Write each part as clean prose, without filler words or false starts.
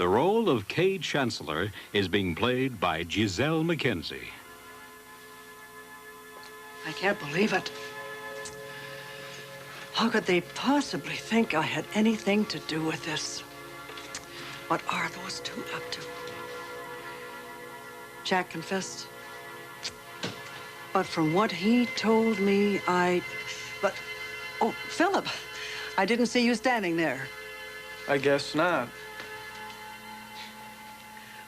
The role of Kay Chancellor is being played by Giselle McKenzie. I can't believe it. How could they possibly think I had anything to do with this? What are those two up to? Jack confessed. But from what he told me, oh, Philip, I didn't see you standing there. I guess not.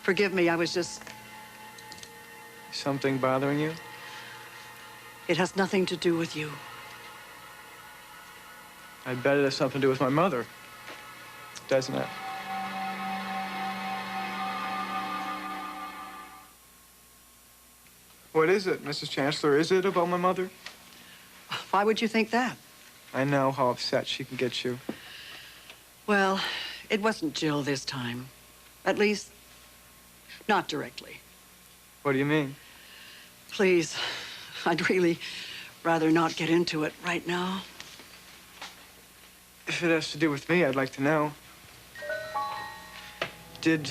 Forgive me, I was just... Something bothering you? It has nothing to do with you. I bet it has something to do with my mother, doesn't it? What is it, Mrs. Chancellor? Is it about my mother? Why would you think that? I know how upset she can get you. Well, it wasn't Jill this time. At least, not directly. What do you mean? Please, I'd really rather not get into it right now. If it has to do with me, I'd like to know. Did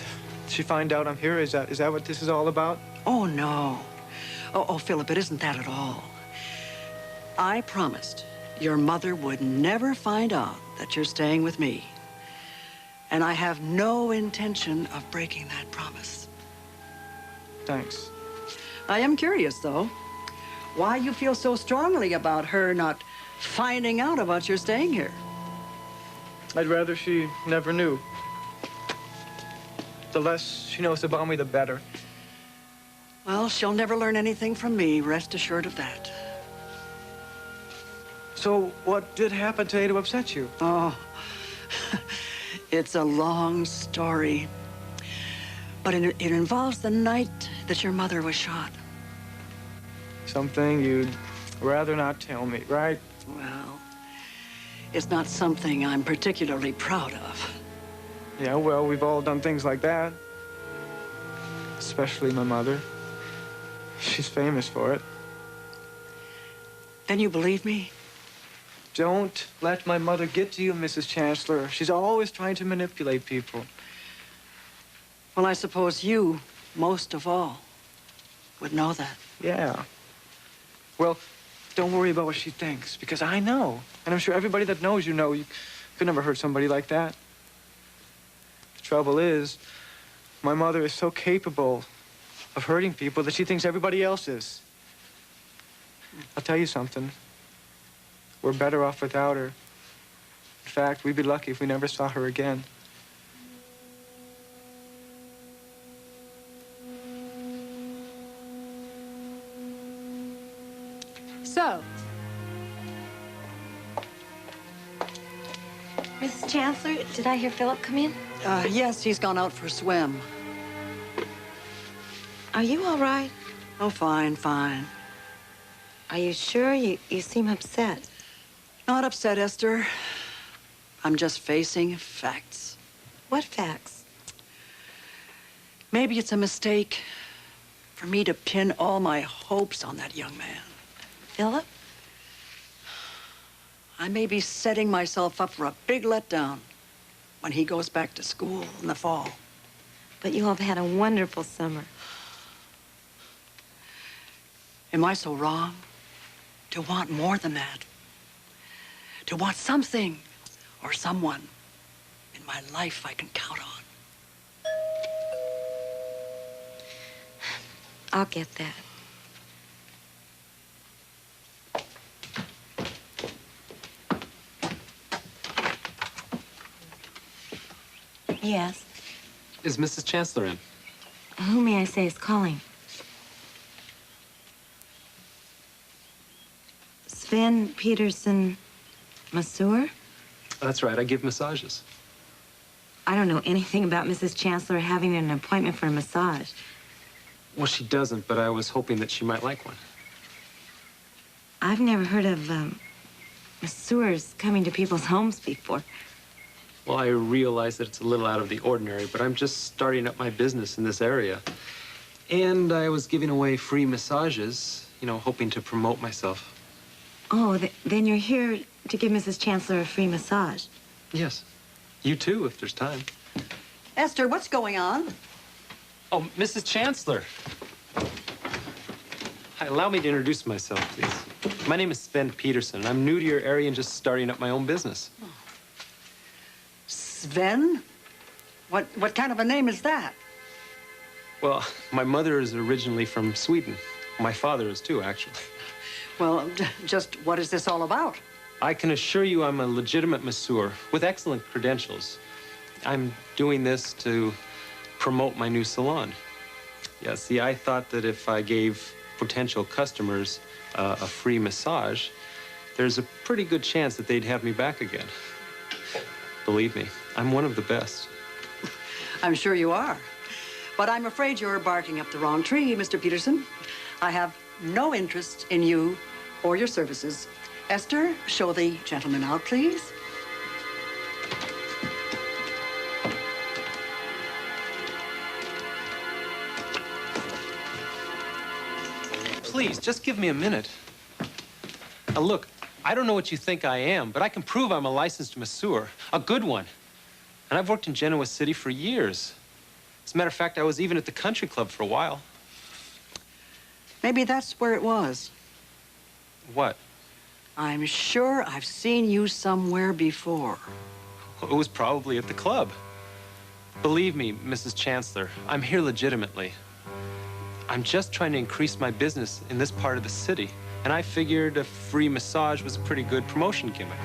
she find out I'm here? Is that what this is all about? Oh, no. Oh, Philip, it isn't that at all. I promised your mother would never find out that you're staying with me. And I have no intention of breaking that promise. Thanks. I am curious, though, why you feel so strongly about her not finding out about your staying here. I'd rather she never knew. The less she knows about me, the better. Well, she'll never learn anything from me, rest assured of that. So what did happen today to upset you? Oh, it's a long story. But it involves the night that your mother was shot. Something you'd rather not tell me, right? Well, it's not something I'm particularly proud of. Yeah, well, we've all done things like that. Especially my mother. She's famous for it. Then you believe me? Don't let my mother get to you, Mrs. Chancellor. She's always trying to manipulate people. Well, I suppose you, most of all, would know that. Yeah. Well, don't worry about what she thinks, because I know. And I'm sure everybody that knows you know you could never hurt somebody like that. The trouble is, my mother is so capable of hurting people that she thinks everybody else is. I'll tell you something. We're better off without her. In fact, we'd be lucky if we never saw her again. So, Mrs. Chancellor, did I hear Philip come in? Yes, he's gone out for a swim. Are you all right? Oh, fine, fine. Are you sure? You seem upset. Not upset, Esther. I'm just facing facts. What facts? Maybe it's a mistake for me to pin all my hopes on that young man. Philip? I may be setting myself up for a big letdown when he goes back to school in the fall. But you have had a wonderful summer. Am I so wrong to want more than that? To want something or someone in my life I can count on? I'll get that. Yes. Is Mrs. Chancellor in? Who may I say is calling? Sven Peterson, masseur? That's right, I give massages. I don't know anything about Mrs. Chancellor having an appointment for a massage. Well, she doesn't, but I was hoping that she might like one. I've never heard of masseurs coming to people's homes before. Well, I realize that it's a little out of the ordinary, but I'm just starting up my business in this area. And I was giving away free massages, you know, hoping to promote myself. Oh, then you're here to give Mrs. Chancellor a free massage. Yes. You too, if there's time. Esther, what's going on? Oh, Mrs. Chancellor. Hi, allow me to introduce myself, please. My name is Sven Peterson. I'm new to your area and just starting up my own business. Sven? What kind of a name is that? Well, my mother is originally from Sweden. My father is too, actually. Well, just what is this all about? I can assure you I'm a legitimate masseur with excellent credentials. I'm doing this to promote my new salon. Yeah, see, I thought that if I gave potential customers a free massage, there's a pretty good chance that they'd have me back again. Believe me, I'm one of the best. I'm sure you are. But I'm afraid you're barking up the wrong tree, Mr. Peterson. I have no interest in you or your services. Esther, show the gentleman out, please. Please, just give me a minute. Now, look, I don't know what you think I am, but I can prove I'm a licensed masseur, a good one. And I've worked in Genoa City for years. As a matter of fact, I was even at the country club for a while. Maybe that's where it was. What? I'm sure I've seen you somewhere before. It was probably at the club. Believe me, Mrs. Chancellor, I'm here legitimately. I'm just trying to increase my business in this part of the city, and I figured a free massage was a pretty good promotion gimmick.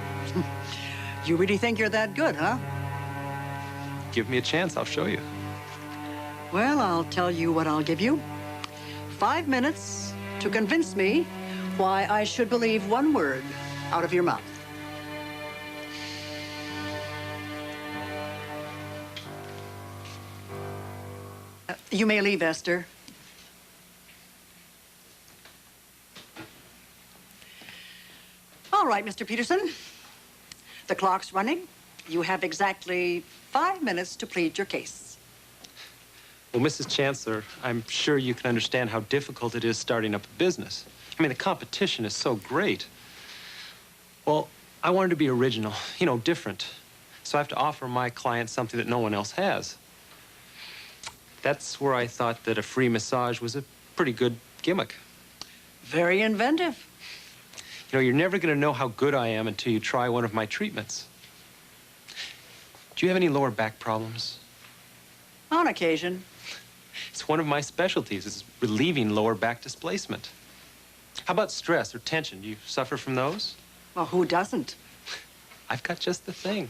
You really think you're that good, huh? Give me a chance, I'll show you. Well, I'll tell you what I'll give you. 5 minutes to convince me why I should believe one word out of your mouth. You may leave, Esther. All right, Mr. Peterson. The clock's running. You have exactly 5 minutes to plead your case. Well, Mrs. Chancellor, I'm sure you can understand how difficult it is starting up a business. I mean, the competition is so great. Well, I wanted to be original, you know, different. So I have to offer my clients something that no one else has. That's where I thought that a free massage was a pretty good gimmick. Very inventive. You know, you're never going to know how good I am until you try one of my treatments. Do you have any lower back problems? On occasion. It's one of my specialties, is relieving lower back displacement. How about stress or tension? Do you suffer from those? Well, who doesn't? I've got just the thing.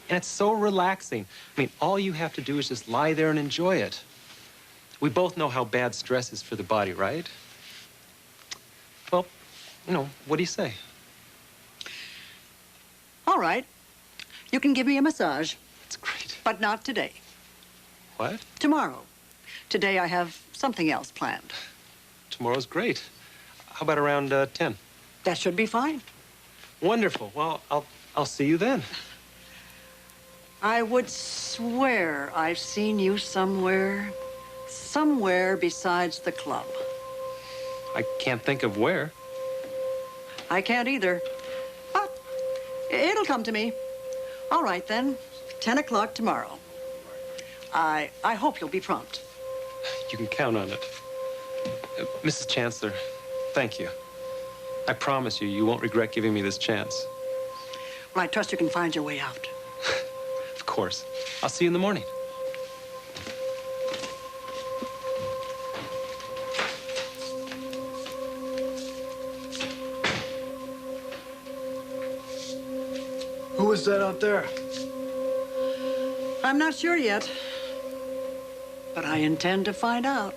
And it's so relaxing. I mean, all you have to do is just lie there and enjoy it. We both know how bad stress is for the body, right? Well, you know, what do you say? All right. You can give me a massage. That's great. But not today. What? Tomorrow. Today I have something else planned. Tomorrow's great. How about around 10? That should be fine. Wonderful. Well, I'll see you then. I would swear I've seen you somewhere besides the club. I can't think of where. I can't either. But it'll come to me. All right, then. 10 o'clock tomorrow. I hope you'll be prompt. You can count on it. Mrs. Chancellor, thank you. I promise you, you won't regret giving me this chance. Well, I trust you can find your way out. Of course. I'll see you in the morning. Who is that out there? I'm not sure yet, but I intend to find out.